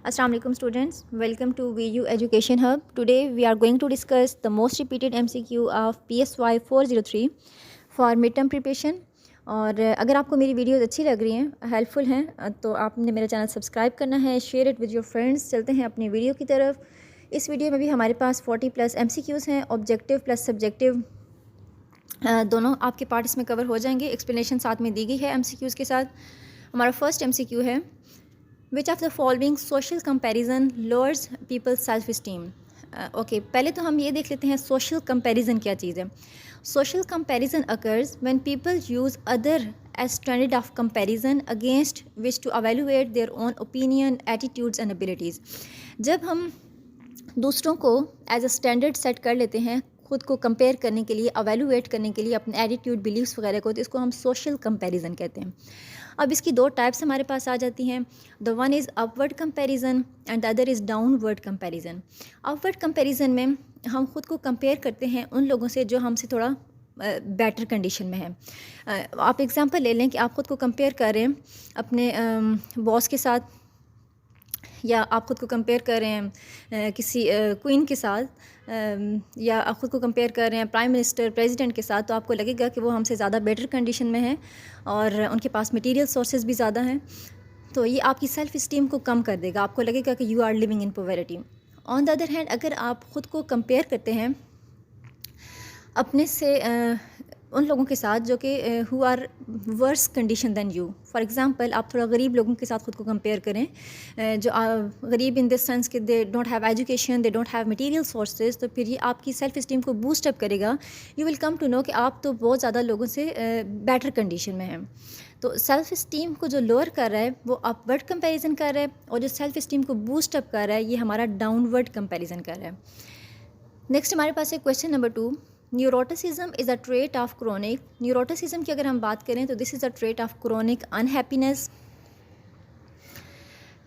Assalamu alaikum students, welcome to VU Education Hub. Today we are going to discuss the most repeated MCQ of PSY 403 for midterm preparation. और अगर आपको मेरी videos अच्छी लग रही हैं, हेल्पफुल हैं, तो आपने मेरा चैनल सब्सक्राइब करना है, share it with your friends. चलते हैं अपनी वीडियो की तरफ। इस वीडियो में भी हमारे पास 40+ MCQs हैं, ऑब्जेक्टिव प्लस सब्जेक्टिव दोनों आपके पार्ट इसमें कवर हो जाएंगे। एक्सप्लेनेशन साथ में दी गई है MCQs के साथ। हमारा फर्स्ट MCQ है, which of the following social comparison lowers people's self esteem. Okay, पहले तो हम ये देख लेते हैं सोशल कंपैरिजन क्या चीज़ है। Social comparison occurs when people use other as standard of comparison against which to evaluate their own opinion, attitudes and abilities. जब हम दूसरों को एज अ स्टैंडर्ड सेट कर लेते हैं, खुद को कंपेयर करने के लिए, एवेलुएट करने के लिए अपने एटीट्यूड, बिलीव्स वगैरह को, तो इसको हम सोशल कंपैरिजन कहते हैं। अब इसकी दो टाइप्स हमारे पास आ जाती हैं। The one is upward comparison and the other is downward comparison. Upward comparison में हम खुद को कंपेयर करते हैं उन लोगों से जो हमसे थोड़ा बेटर कंडीशन में है। आप एग्जांपल ले लें कि आप खुद को कंपेयर कर रहे हैं अपने बॉस के साथ, या आप ख़ुद को कंपेयर कर रहे हैं किसी क्वीन के साथ, या आप ख़ुद को कंपेयर कर रहे हैं प्राइम मिनिस्टर, प्रेसिडेंट के साथ, तो आपको लगेगा कि वो हमसे ज़्यादा बेटर कंडीशन में है और उनके पास मटेरियल सोर्सेज भी ज़्यादा हैं। तो ये आपकी सेल्फ़ इस्टीम को कम कर देगा, आपको लगेगा कि you are living in poverty. On the other hand, अगर आप ख़ुद को कंपेयर करते हैं अपने से उन लोगों के साथ जो कि who are worse condition than you, for example आप थोड़ा गरीब लोगों के साथ खुद को कंपेयर करें, जो गरीब इन दिस सेंस कि they don't have education, they don't have material sources, तो फिर ये आपकी सेल्फ इस्टीम को बूस्ट अप करेगा। You will come to know कि आप तो बहुत ज़्यादा लोगों से बेटर कंडीशन में हैं। तो सेल्फ इस्टीम को जो लोअर कर रहा है वो अपवर्ड कंपेरिजन कर रहा है, और जो सेल्फ इस्टीम को बूस्ट अप कर रहा है ये हमारा डाउनवर्ड कंपेरिजन कर रहा है। नेक्स्ट हमारे पास है question number 2, neuroticism is a trait of chronic. Neuroticism की अगर हम बात करें तो this is a trait of chronic unhappiness.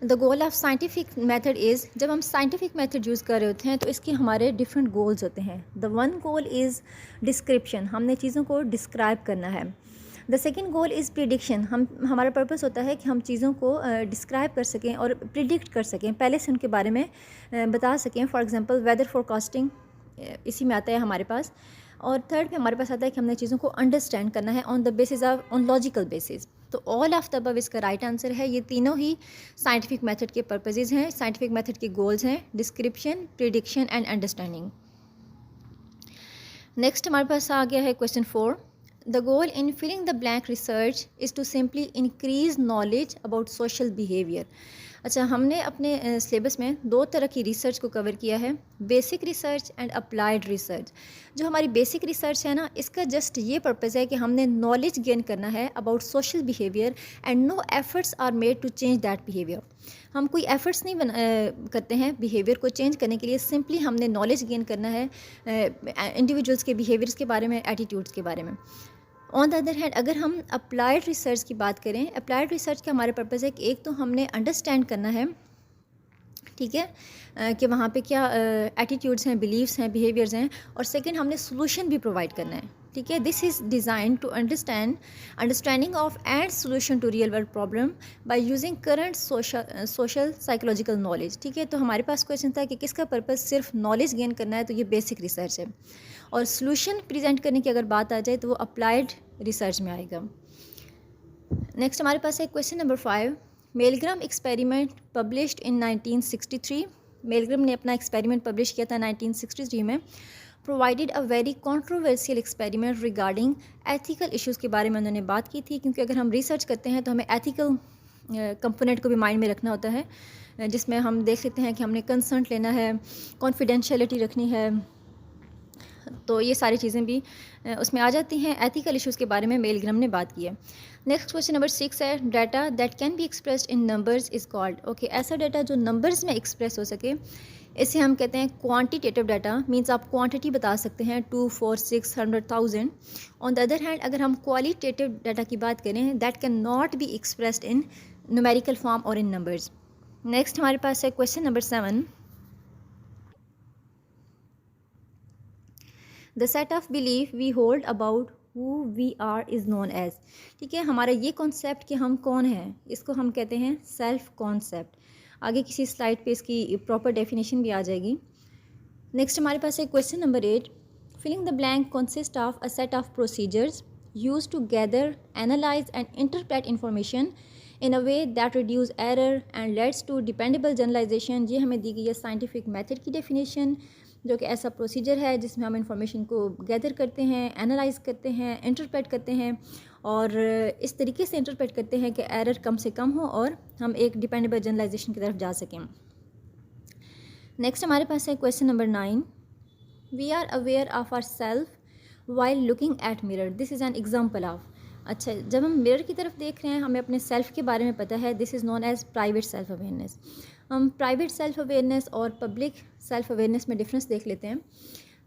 The goal of scientific method is, जब हम साइंटिफिक मेथड यूज़ कर रहे होते हैं तो इसके हमारे डिफरेंट गोल्स होते हैं। The one goal is description, हमने चीज़ों को डिस्क्राइब करना है। The second goal is prediction, हमारा पर्पस होता है कि हम चीज़ों को डिस्क्राइब कर सकें और प्रिडिक्ट कर सकें, पहले से उनके बारे में बता सकें। फॉर एग्ज़ाम्पल वेदर फोरकास्टिंग इसी में आता है हमारे पास। और थर्ड पे हमारे पास आता है कि हमने चीज़ों को अंडरस्टैंड करना है on the basis of, on logical basis. तो ऑल ऑफ द अबव इसका राइट आंसर है। ये तीनों ही साइंटिफिक मेथड के पर्पसेस हैं, साइंटिफिक मेथड के गोल्स हैं, description, prediction and understanding. Next हमारे पास आ गया है question 4, the goal in filling the blank research is to simply increase knowledge about social behaviour. अच्छा, हमने अपने सिलेबस में दो तरह की रिसर्च को कवर किया है, basic research and applied research. जो हमारी बेसिक रिसर्च है ना, इसका जस्ट ये पर्पज़ है कि हमने नॉलेज गेन करना है about social behaviour and no efforts are made to change that behaviour. हम कोई एफर्ट्स नहीं करते हैं बिहेवियर को चेंज करने के लिए, सिंपली हमने नॉलेज गेन करना है इंडिविजुअल्स के बिहेवियर्स के बारे में, एटीट्यूड्स के बारे में। ऑन द अदर हैंड, अगर हम अप्लाइड रिसर्च की बात करें, अप्लाइड रिसर्च का हमारे पर्पज़ है कि एक तो हमने अंडरस्टैंड करना है, ठीक है, कि वहाँ पे क्या एटीट्यूड्स हैं, बिलीव्स हैं, बिहेवियर्स हैं, और सेकंड हमने सोल्यूशन भी प्रोवाइड करना है, ठीक है। This is design to understanding of and solution to real world problem by using current social psychological knowledge, ठीक है। तो हमारे पास क्वेश्चन था कि किसका पर्पज़ सिर्फ नॉलेज गेन करना है, तो ये बेसिक रिसर्च है। और सोल्यूशन प्रेजेंट करने की अगर बात आ जाए तो वो अप्लाइड रिसर्च में आएगा। नेक्स्ट हमारे पास है question number 5, Milgram experiment published in 1963। Milgram ने अपना एक्सपेरिमेंट पब्लिश किया था 1963 में। Provided a very controversial experiment regarding ethical issues के बारे में उन्होंने बात की थी, क्योंकि अगर हम रिसर्च करते हैं तो हमें एथिकल कंपोनेंट को भी माइंड में रखना होता है, जिसमें हम देख सकते हैं कि हमने कंसर्ट लेना है, कॉन्फिडेंशियलिटी रखनी है, तो ये सारी चीज़ें भी उसमें आ जाती हैं। एथिकल इश्यूज़ के बारे में मेलग्राम ने बात की है। नेक्स्ट क्वेश्चन नंबर 6 है, data that can be expressed in numbers is called. Okay, ऐसा डाटा जो नंबर्स में एक्सप्रेस हो सके, इसे हम कहते हैं क्वांटिटेटिव डाटा। मींस आप क्वांटिटी बता सकते हैं 2, 4, 6, 100,000। ऑन द अदर हैंड, अगर हम क्वालिटेटिव डाटा की बात करें, that can not be expressed in numerical form और इन नंबर्स। नेक्स्ट हमारे पास है question number 7, the set of belief we hold about who we are is known as. ठीक है, हमारा ये कॉन्सेप्ट कि हम कौन हैं, इसको हम कहते हैं सेल्फ कॉन्सेप्ट। आगे किसी स्लाइड पे इसकी प्रॉपर डेफिनेशन भी आ जाएगी। नेक्स्ट हमारे पास है question number 8। Filling the blank consist of a set of procedures use to gather, analyse and interpret information in a way that reduce error and leads to dependable generalisation. ये हमें दी गई है scientific method की definition, जो कि ऐसा procedure है जिसमें हम इंफॉर्मेशन को गैदर करते हैं, एनालाइज करते हैं, इंटरप्रेट करते हैं और इस तरीके से इंटरप्रेट करते हैं कि एरर कम से कम हो और हम एक डिपेंडेबल जनरलाइजेशन की तरफ जा सकें। नेक्स्ट हमारे पास है question number 9। We are aware of our self while looking at mirror, this is an example of. अच्छा, जब हम मिरर की तरफ देख रहे हैं हमें अपने सेल्फ के बारे में पता है, this is known as private self awareness. हम प्राइवेट सेल्फ अवेयरनेस और पब्लिक सेल्फ अवेयरनेस में डिफरेंस देख लेते हैं।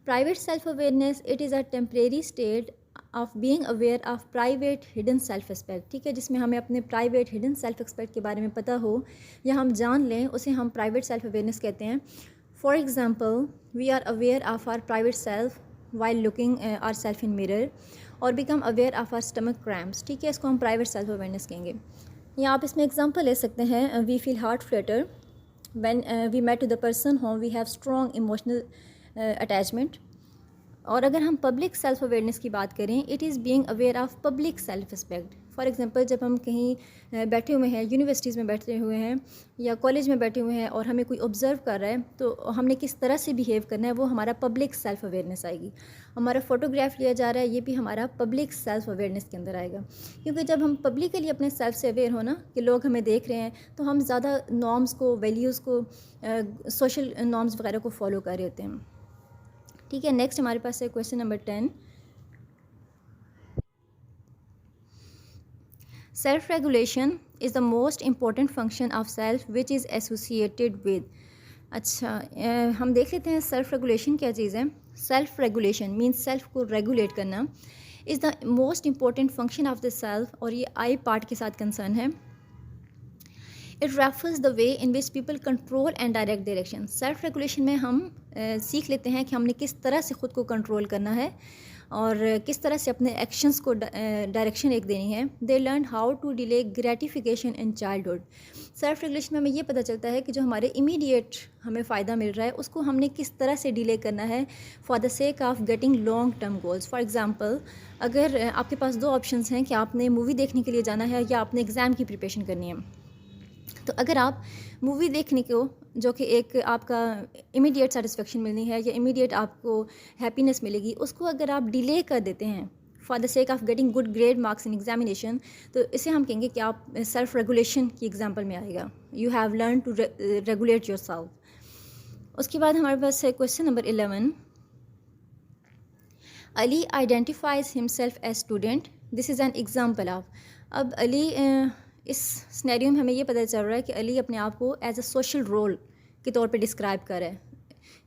Private self awareness it is a temporary state of being aware of private hidden self aspect, ठीक है, जिसमें हमें अपने प्राइवेट हिडन सेल्फ एस्पेक्ट के बारे में पता हो या हम जान लें, उसे हम प्राइवेट सेल्फ अवेयरनेस कहते हैं। For example, we are aware of our private self while looking our self in mirror और become aware of our stomach cramps, ठीक है, इसको हम प्राइवेट सेल्फ अवेयरनेस कहेंगे। या आप इसमें एग्जांपल ले सकते हैं, we feel heart flutter when we met to the person whom we have strong emotional attachment. और अगर हम पब्लिक सेल्फ अवेयरनेस की बात करें, it is being aware of public self respect. For example, जब हम कहीं बैठे हुए हैं, यूनिवर्सिटीज़ में बैठे हुए हैं या कॉलेज में बैठे हुए हैं और हमें कोई ऑब्ज़र्व कर रहा है तो हमने किस तरह से बिहेव करना है, वो हमारा पब्लिक सेल्फ अवेयरनेस आएगी। हमारा फ़ोटोग्राफ लिया जा रहा है, ये भी हमारा पब्लिक सेल्फ अवेयरनेस के अंदर आएगा, क्योंकि जब हम पब्लिकली अपने सेल्फ से अवेयर हो ना कि लोग हमें देख रहे हैं, तो हम ज़्यादा नॉर्म्स को, वैल्यूज़ को, सोशल नॉर्म्स वगैरह को फॉलो कर रहे होते हैं, ठीक है। नेक्स्ट हमारे पास है question number 10। Self regulation is the most important function of self which is associated with. अच्छा, हम देख लेते हैं सेल्फ रेगुलेशन क्या चीज़ है। सेल्फ रेगुलेशन मीन्स सेल्फ को रेगुलेट करना, is the most important function of the self, और ये आई पार्ट के साथ कंसर्न है। It refers the way in which people control and direct direction. Self regulation में हम सीख लेते हैं कि हमने किस तरह से ख़ुद को कंट्रोल करना है और किस तरह से अपने एक्शंस को डायरेक्शन एक देनी है। They learn how to delay gratification in childhood. Self regulation में हमें ये पता चलता है कि जो हमारे इमीडिएट हमें फ़ायदा मिल रहा है उसको हमने किस तरह से डिले करना है for the sake of getting long term goals. For example, अगर आपके पास दो ऑप्शंस हैं कि आपने मूवी देखने के लिए जाना है या आपने एग्ज़ाम की प्रिपरेशन करनी है, तो अगर आप मूवी देखने को, जो कि एक आपका इमीडिएट सेटिस्फेक्शन मिलनी है या इमीडिएट आपको हैप्पीनेस मिलेगी, उसको अगर आप डिले कर देते हैं for the sake of getting good grade marks in examination, तो इसे हम कहेंगे कि आप सेल्फ रेगुलेशन की एग्जांपल में आएगा। You have learn to regulate your self. उसके बाद हमारे पास है question number 11। Ali identifies himself as student, this is an example of. अब अली इस स्नैरियो में हमें ये पता चल रहा है कि अली अपने आप को एज अ सोशल रोल के तौर पे डिस्क्राइब कर रहा है।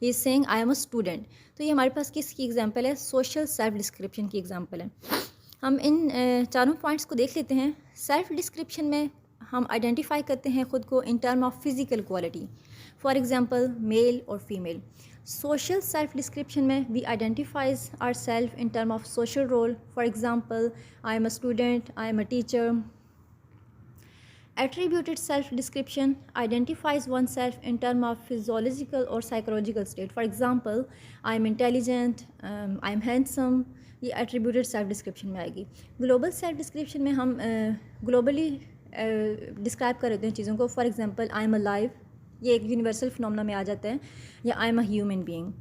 He is saying I am a student. तो ये हमारे पास किसकी एग्जांपल है? सोशल सेल्फ डिस्क्रिप्शन की एग्जांपल है। हम इन चारों पॉइंट्स को देख लेते हैं। सेल्फ डिस्क्रिप्शन में हम आइडेंटिफाई करते हैं ख़ुद को in term of physical quality, for example male और फीमेल। सोशल सेल्फ डिस्क्रिप्शन में we identifies our self in term of social role, for example I am a student, I am a teacher. Attributed self-description identifies oneself in terms of physiological or psychological state. For example, I am intelligent, I am handsome. ये attributed self-description में आएगी। Global self-description में हम globally describe कर रहे हैं चीज़ों को। For example, I am alive, ये एक universal phenomena में आ जाता है, या I am a human being।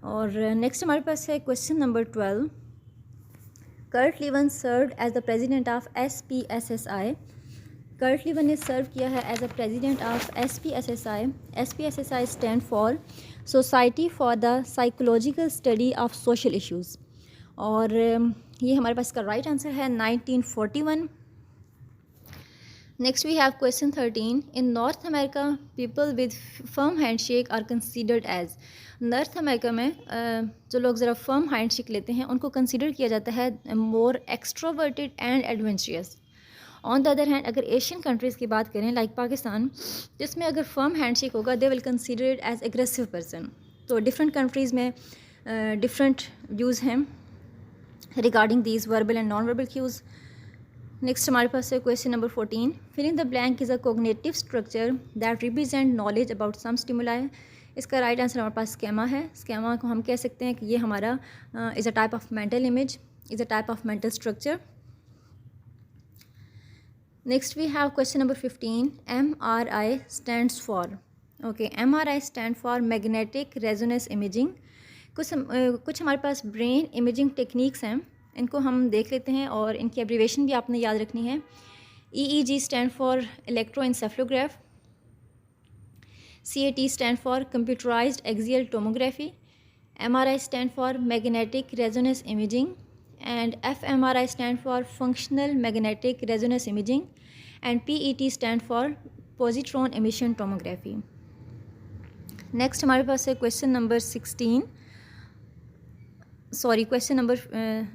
और next हमारे पास है question number 12। Kurt Lewin served as the president of SPSSI। Kurt Lewin ने सर्व किया है as a president of SPSSI। SPSSI stand for society for the psychological study of social issues. और ये हमारे पास इसका राइट आंसर है 1941। Next we have question 13। In North America people with firm handshake are considered as. North America में जो लोग ज़रा फर्म हैंडशेक लेते हैं उनको कंसीडर किया जाता है more extroverted and adventurous. On the other hand, अगर एशियन कंट्रीज़ की बात करें लाइक पाकिस्तान, जिसमें अगर फर्म हैंडशेक होगा they will consider it as aggressive person. तो डिफरेंट कंट्रीज़ में डिफरेंट व्यूज़ हैं regarding these verbal and non verbal cues. Next हमारे पास है question number 14। Fill in the blank is a cognitive structure that represent knowledge about some stimuli. इसका right answer हमारे पास schema है। Schema को हम कह सकते हैं कि ये हमारा is a type of mental image, is a type of mental structure. Next we have question number 15। MRI stands for. Okay, MRI stand for magnetic resonance imaging. कुछ हमारे पास ब्रेन इमेजिंग टेक्निक्स हैं, इनको हम देख लेते हैं और इनकी एब्रीवेशन भी आपने याद रखनी है। EEG stand for electroencephalograph, CAT stand for computerized axial tomography, MRI stand for magnetic resonance imaging and fMRI stand for functional magnetic resonance imaging and PET stand for positron emission tomography. Next हमारे पास है question number 16। Sorry, question number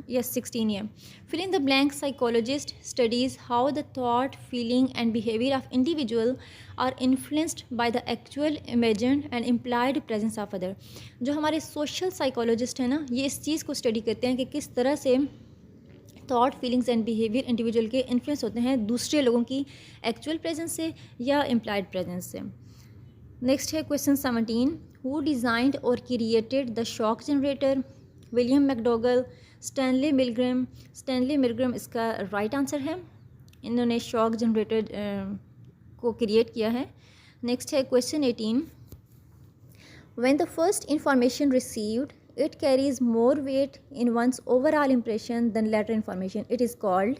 16 है। Fill in the blank psychologist studies how the thought, feeling and behaviour of individual are influenced by the actual, imagined and implied presence of other. जो हमारे social psychologist हैं ना, ये इस चीज़ को study करते हैं कि किस तरह से thought, feelings and behaviour individual के इन्फ्लुएंस होते हैं दूसरे लोगों की एक्चुअल प्रेजेंस से या इम्प्लाइड प्रेजेंस से। नेक्स्ट है क्वेश्चन 17। हु डिज़ाइंड और created the shock generator? William McDougall, Stanley Milgram. Stanley Milgram इसका राइट आंसर है। इन्होंने शॉक जनरेटर को क्रिएट किया है। नेक्स्ट है question 18। When the first information received it carries more weight in one's overall impression than later information, it is called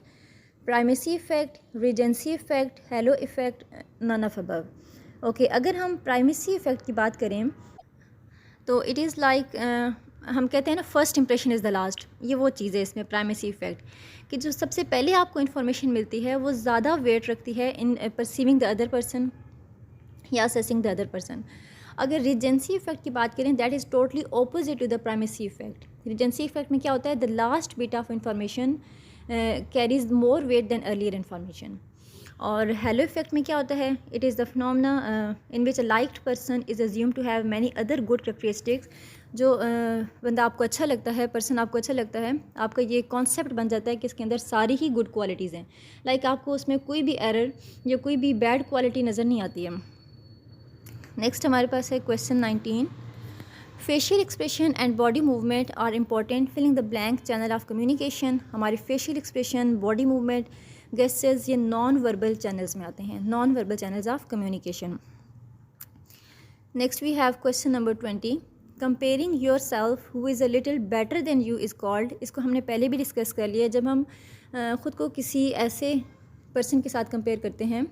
primacy effect, recency effect, halo effect, none of above. Okay, अगर हम primacy effect की बात करें तो it is like हम कहते हैं ना, first impression is the last. ये वो चीज़ है इसमें प्राइमेसी इफेक्ट, कि जो सबसे पहले आपको इन्फॉर्मेशन मिलती है वो ज़्यादा वेट रखती है in perceiving the other person या असेसिंग द अदर पर्सन। अगर रीजेंसी इफेक्ट की बात करें, that is totally opposite to the primacy effect. Recency effect में क्या होता है, the last bit of information carries more weight than earlier information. और हेलो इफेक्ट में क्या होता है, it is the phenomena in which a liked person is assume to have many other good characteristics. जो बंदा आपको अच्छा लगता है, पर्सन आपको अच्छा लगता है, आपका ये कॉन्सेप्ट बन जाता है कि इसके अंदर सारी ही गुड क्वालिटीज़ हैं। लाइक आपको उसमें कोई भी एरर या कोई भी बैड क्वालिटी नज़र नहीं आती है। नेक्स्ट हमारे पास है question 19। Facial expression and body movement are important filling the blank channel of communication. हमारे facial expression, body movement, gestures, ये नॉन वर्बल चैनल्स में आते हैं, non verbal channels of communication. Next we have question number 20। Comparing yourself who is a little better than you is called. इसको हमने पहले भी discuss कर लिया। जब हम ख़ुद को किसी ऐसे पर्सन के साथ कंपेयर करते हैं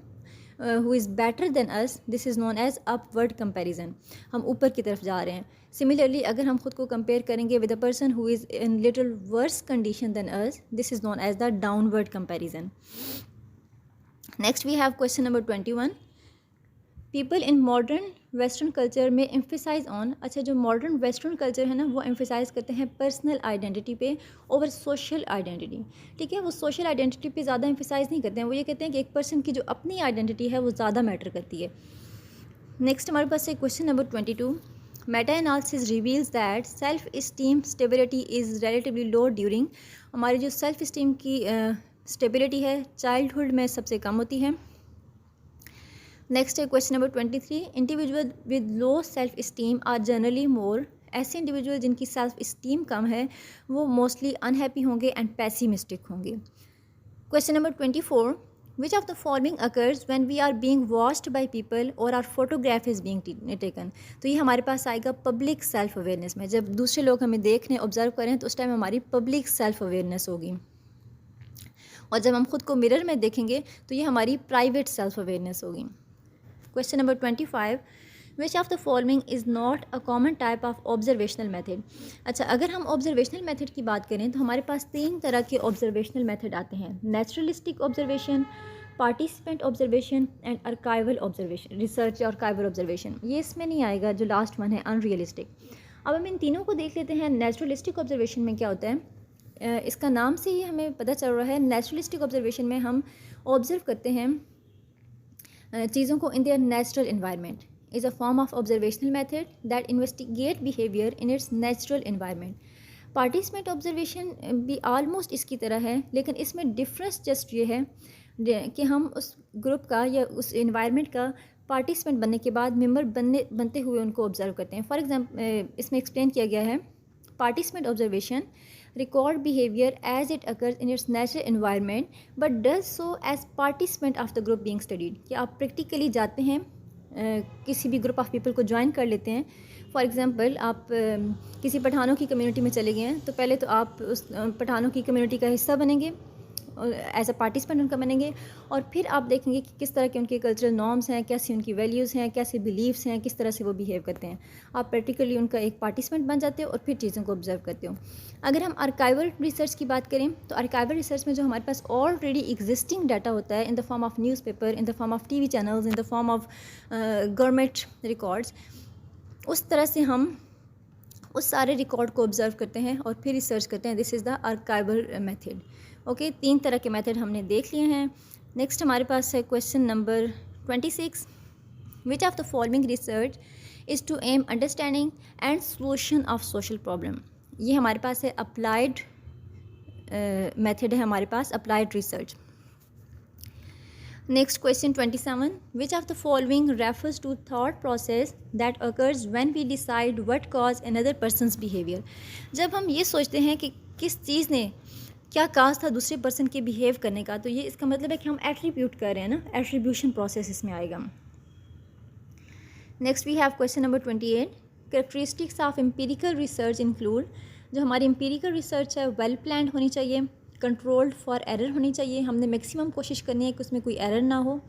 who is better than us, this is known as upward comparison. हम ऊपर की तरफ जा रहे हैं। सिमिलरली अगर हम ख़ुद को कंपेयर करेंगे with a person who is in little worse condition than us, this is known as the downward comparison. Next we have question number 21। People in modern western culture में एम्फेसाइज ऑन। अच्छा, जो modern western culture है ना, वो emphasise करते हैं personal identity पे over social identity. ठीक है, वो सोशल आइडेंटिटी पे ज़्यादा एम्फेसाइज नहीं करते हैं। वो ये कहते हैं कि एक पर्सन की जो अपनी आइडेंटिटी है वो ज़्यादा मैटर करती है। नेक्स्ट हमारे पास है question number 22। Meta analysis reveals that self esteem stability is relatively low during. हमारी जो सेल्फ इस्टीम की स्टेबिलिटी है चाइल्डहुड में सबसे कम होती है। नेक्स्ट है question number 23। Individual with low self esteem are generally more. ऐसे इंडिविजुअल जिनकी सेल्फ इस्टीम कम है वो मोस्टली अनहैप्पी होंगे एंड पैसिमिस्टिक होंगे। Question number 24। Which of the following occurs when we are being watched by people और our photograph is being taken. तो ये हमारे पास आएगा पब्लिक सेल्फ अवेयरनेस में। जब दूसरे लोग हमें देख रहे हैं, ऑब्जर्व करें, तो उस टाइम हमारी पब्लिक सेल्फ अवेयरनेस होगी। और जब हम खुद को मिरर में देखेंगे तो ये हमारी प्राइवेट सेल्फ अवेयरनेस होगी। Question number 25। Which of the following is not a common type of observational method. अच्छा, अगर हम ऑब्जर्वेशनल मेथड की बात करें तो हमारे पास 3 तरह के ऑब्जर्वेशनल मेथड आते हैं। Naturalistic observation, participant observation and archival observation, research archival observation. ये इसमें नहीं आएगा, जो लास्ट वन है अनरियलिस्टिक। अब हम इन तीनों को देख लेते हैं। नेचुरलिस्टिक ऑब्जर्वेशन में क्या होता है, इसका नाम से ही हमें पता चल रहा है। नेचुरलिस्टिक ऑब्जर्वेशन में हम ऑब्जर्व करते हैं चीज़ों को in their natural environment. Is a form of observational method that investigate behaviour in its natural environment. Participant observation भी ऑलमोस्ट इसकी तरह है, लेकिन इसमें डिफरेंस जस्ट ये है कि हम उस ग्रुप का या उस इन्वायरमेंट का पार्टिसिपेंट बनने के बाद मेंबर बनते हुए उनको ऑब्जर्व करते हैं। फॉर एग्जांपल इसमें एक्सप्लेन किया गया है, participant observation record behavior as it occurs in its natural environment but does so as participant of the group being studied। कि आप प्रैक्टिकली जाते हैं, किसी भी ग्रुप ऑफ पीपल को ज्वाइन कर लेते हैं। फॉर एग्ज़ाम्पल आप किसी पठानों की कम्युनिटी में चले गए हैं, तो पहले तो आप उस पठानों की कम्युनिटी का हिस्सा बनेंगे, एज अ पार्टिसिपेंट उनका बनेंगे, और फिर आप देखेंगे कि किस तरह के उनके कल्चरल नॉर्म्स हैं, कैसी उनकी वैल्यूज़ हैं, कैसे बिलीव्स हैं, किस तरह से वो बिहेव करते हैं। आप प्रैक्टिकली उनका एक पार्टिसिपेंट बन जाते हो और फिर चीज़ों को ऑब्जर्व करते हो। अगर हम आर्काइवल रिसर्च की बात करें, तो आर्काइवल रिसर्च में जो हमारे पास ऑलरेडी एग्जिस्टिंग डाटा होता है in the form of newspaper, in the form of TV channels, in the form of government records, उस तरह से हम उस सारे रिकॉर्ड को ऑब्जर्व करते हैं और फिर रिसर्च करते हैं। This is the archival method. Okay, 3 तरह के मेथड हमने देख लिए हैं। नेक्स्ट हमारे पास है question number 26, which of the following research is to aim understanding and solution of social problem. ये हमारे पास है अप्लाइड मेथड है, हमारे पास applied research. Next question 27, which of the following refers to thought process that occurs when we decide what cause another person's behaviour. जब हम ये सोचते हैं कि किस चीज़ ने क्या काज था दूसरे पर्सन के बिहेव करने का, तो ये इसका मतलब है कि हम एट्रीब्यूट कर रहे हैं ना, एट्रीब्यूशन प्रोसेस इसमें आएगा। Next we have question number 28, characteristics of empirical research include. जो हमारी एम्पिरिकल रिसर्च है वेल प्लान्ड होनी चाहिए, कंट्रोल्ड फॉर एरर होनी चाहिए, हमने मैक्सिमम कोशिश करनी है कि उसमें कोई एरर ना हो,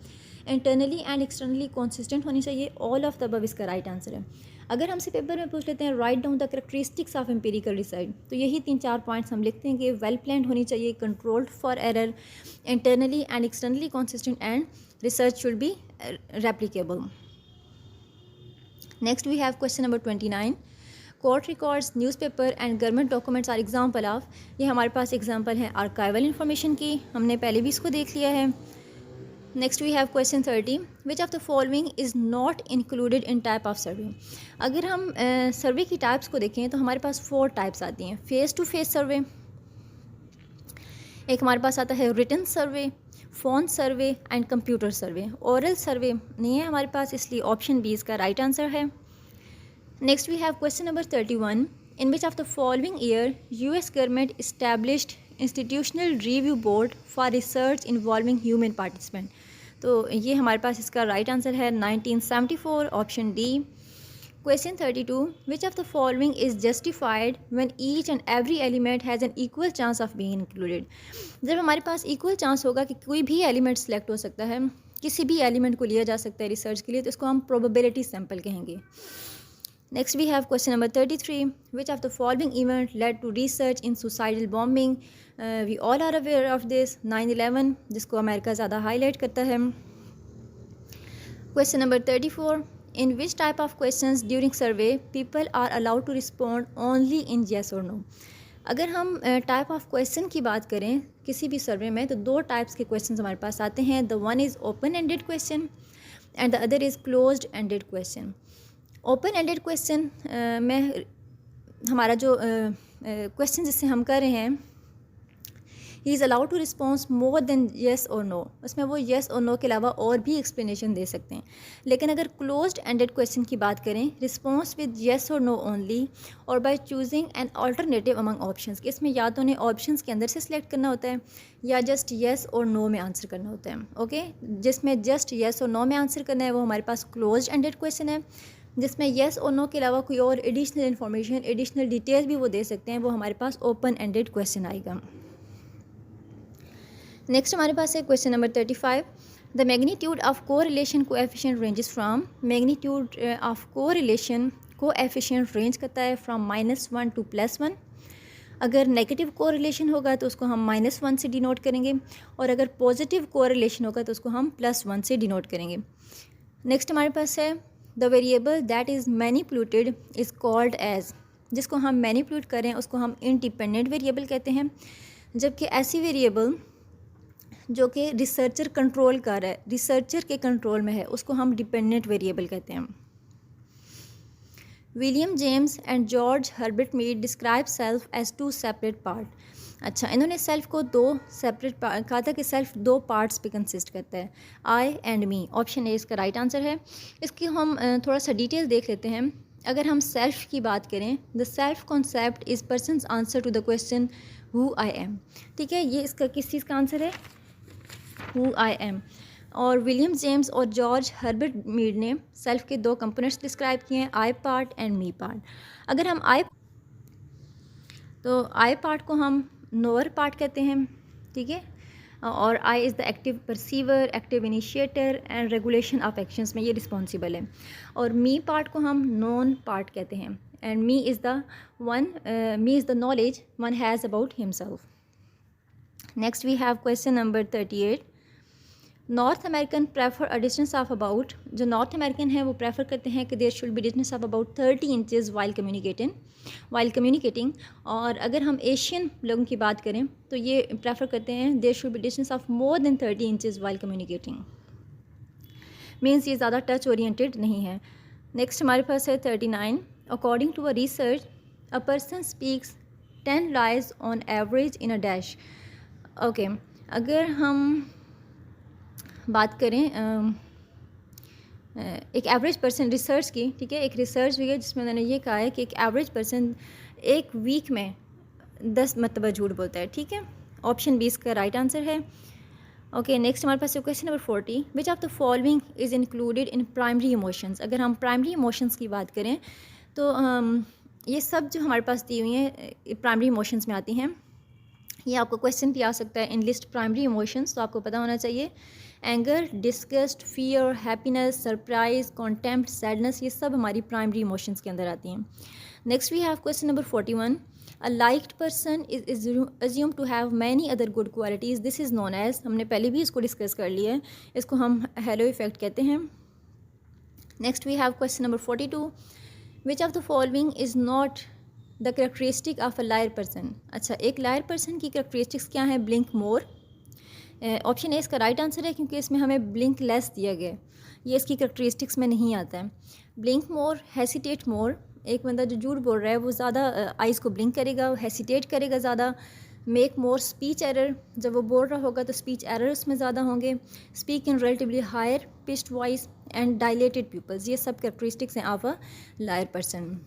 इंटरनली एंड एक्सटर्नली कंसिस्टेंट होनी चाहिए। ऑल ऑफ द अबव इसका राइट आंसर है। अगर हमसे पेपर में पूछ लेते हैं write down the characteristics of empirical research, तो यही 3-4 पॉइंट्स हम लिखते हैं कि वेल प्लान्ड होनी चाहिए, controlled for error, internally and externally consistent, and research should be replicable. Next we have question number 29, court records, newspaper and government documents are example of. ये हमारे पास एग्जाम्पल है आर्काइवल इन्फॉर्मेशन की, हमने पहले भी इसको देख लिया है। Next we have question 30, which of the following is not included in type of survey. अगर हम सर्वे की टाइप्स को देखें तो हमारे पास 4 टाइप्स आती हैं। फेस टू फेस सर्वे, एक हमारे पास आता है written survey, phone survey and computer survey. Oral survey नहीं है हमारे पास, इसलिए ऑप्शन बी इसका राइट आंसर है। Next we have question number 31, in which of the following year US government established institutional review board for research involving human participant. तो ये हमारे पास इसका राइट आंसर है 1974, option D. Question 32, which of the following is justified when each and every element has an equal chance of being included. जब हमारे पास equal chance होगा कि कोई भी एलिमेंट सेलेक्ट हो सकता है, किसी भी एलिमेंट को लिया जा सकता है रिसर्च के लिए, तो इसको हम प्रोबेबिलिटी सैंपल कहेंगे। Next we have question number 33, which of the following event led to research in suicidal bombing? We all are aware of this, 9/11, जिसको अमेरिका ज़्यादा हाईलाइट करता है। Question number 34, in which type of questions during survey people are allowed to respond only in yes or no? अगर हम type of question की बात करें किसी भी सर्वे में, तो 2 टाइप्स के क्वेश्चन हमारे पास आते हैं। The one is open ended question and the other is closed ended question. Open ended question में हमारा जो क्वेश्चन जिससे हम कर रहे हैं, he is allowed to response more than yes और नो, उसमें वो येस और नो के अलावा और भी एक्सप्लेनेशन दे सकते हैं। लेकिन अगर क्लोज्ड एंडेड क्वेश्चन की बात करें, रिस्पॉन्स विद येस और नो ओनली और by choosing an alternative among options, कि इसमें या तो उन्हें ऑप्शंस के अंदर से सिलेक्ट करना होता है या जस्ट येस और नो में आंसर करना होता है। ओके, जिसमें जस्ट येस और नो में आंसर करना है वो हमारे पास क्लोज्ड एंडेड क्वेश्चन है। जिसमें येस और नो के अलावा कोई और एडिशनल इन्फॉर्मेशन, एडिशनल डिटेल्स भी वो दे सकते हैं, वो हमारे पास ओपन एंडेड क्वेश्चन आएगा। नेक्स्ट हमारे पास है question number 35, the magnitude of correlation coefficient ranges from. Magnitude of correlation coefficient range करता है फ्रॉम -1 to +1। अगर नेगेटिव कोरिलेशन होगा तो उसको हम -1 से डिनोट करेंगे, और अगर पॉजिटिव कोरिलेशन होगा तो उसको हम +1 से डिनोट करेंगे। नेक्स्ट हमारे पास है the variable that is manipulated is called as. जिसको हम मैनिपुलेट करें उसको हम इंडिपेंडेंट वेरिएबल कहते हैं, जबकि ऐसी वेरिएबल जो कि रिसर्चर कंट्रोल कर रहा है, रिसर्चर के कंट्रोल में है, उसको हम डिपेंडेंट वेरिएबल कहते हैं। William James and George Herbert Mead describe self as two separate part. अच्छा, इन्होंने सेल्फ को दो सेपरेट कहा था कि सेल्फ दो पार्ट्स पे कंसिस्ट करता है, आई एंड मी। ऑप्शन ए इसका राइट आंसर है। इसकी हम थोड़ा सा डिटेल देख लेते हैं। अगर हम सेल्फ की बात करें, the self concept is person's answer to the question who I am. ठीक है, ये इसका किस चीज़ का आंसर है, हु आई एम। और विलियम जेम्स और जॉर्ज हर्बर्ट मीड ने सेल्फ के दो कंपोनेंट्स डिस्क्राइब किए हैं, I part and me part. अगर हम आई पार्ट को हम नोअर पार्ट कहते हैं। ठीक है, और I is the active perceiver, active initiator and regulation of actions में ये रिस्पॉन्सिबल है। और मी पार्ट को हम नॉन पार्ट कहते हैं। And me is the knowledge one has about himself. Next we have question number 38। North American prefer a distance of about, जो North American है वो प्रेफर करते हैं कि there should be distance of about 30 inches while communicating. और अगर हम Asian लोगों की बात करें तो ये प्रेफर करते हैं there should be distance of more than 30 inches while communicating. Means ये ज़्यादा टच ओरिएंटेड नहीं है। नेक्स्ट हमारे पास है 39। According to a research a person speaks 10 lies on average in a dash. Okay, अगर हम बात करें एक एवरेज पर्सन रिसर्च की, ठीक है, एक रिसर्च हुई है जिसमें उन्होंने ये कहा है कि एक एवरेज पर्सन एक वीक में 10 मरतबा झूठ बोलता है। ठीक है, ऑप्शन 20 का राइट आंसर है। ओके, नेक्स्ट हमारे पास question number 40। Which of the following is included in primary emotions. अगर हम प्राइमरी इमोशंस की बात करें तो ये सब जो हमारे पास दी हुई हैं प्राइमरी इमोशंस में आती हैं। ये आपको क्वेश्चन भी आ सकता है इन लिस्ट प्राइमरी इमोशंस, तो आपको पता होना चाहिए। Anger, disgust, fear, happiness, surprise, contempt, sadness, ये सब हमारी प्राइमरी इमोशंस के अंदर आती हैं। Next we have question number 41। A liked person is assume to have many other good qualities, this is known as, हमने पहले भी इसको डिस्कस कर लिया है, इसको हम हेलो इफेक्ट कहते हैं। Next we have question number 42। Which of the following is not the characteristic of a liar person. अच्छा, एक लायर पर्सन की करेक्टरिस्टिक्स क्या है, ब्लिंक मोर। ऑप्शन ए इसका राइट आंसर है क्योंकि इसमें हमें ब्लिंक लेस दिया गया है, ये इसकी करेक्टरिस्टिक्स में नहीं आता है। ब्लिंक मोर, हेसिटेट मोर, एक बंदा जो झूठ बोल रहा है वो ज़्यादा आइज़ को ब्लिंक करेगा, हेसिटेट करेगा ज़्यादा। मेक मोर, स्पीच एरर, जब वो बोल रहा होगा तो स्पीच एरर उसमें ज़्यादा होंगे। Speak in relatively higher pitched voice and dilated pupils, ये सब करेक्टरिस्टिक्स हैं of a liar person.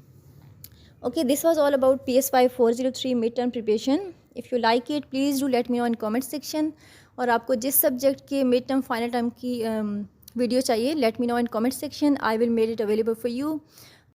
Okay, this was all about PSY 403 midterm preparation. If you like it, please do let me know in comment section. और आपको जिस subject के mid term final term की video चाहिए, let me know in comment section. I will make it available for you.